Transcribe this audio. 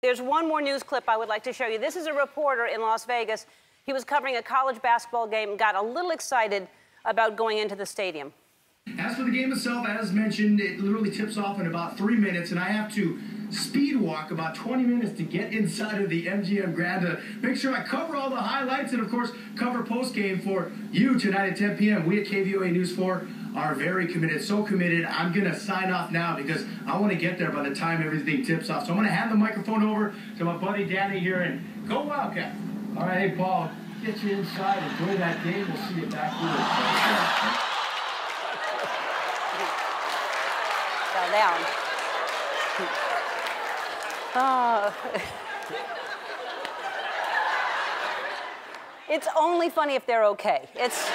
There's one more news clip I would like to show you. This is a reporter in Las Vegas. He was covering a college basketball game and got a little excited about going into the stadium. As for the game itself, as mentioned, it literally tips off in about 3 minutes, and I have to speed walk about 20 minutes to get inside of the MGM Grand to make sure I cover all the highlights and, of course, cover post-game for you tonight at 10 p.m. We at KVOA News 4 are very committed, so committed. I'm going to sign off now because I want to get there by the time everything tips off. So I'm going to hand the microphone over to my buddy Danny here, and go Wildcat. All right, hey, Paul, get you inside. Enjoy that game. We'll see you back here. Fell down. Oh. It's only funny if they're okay. It's...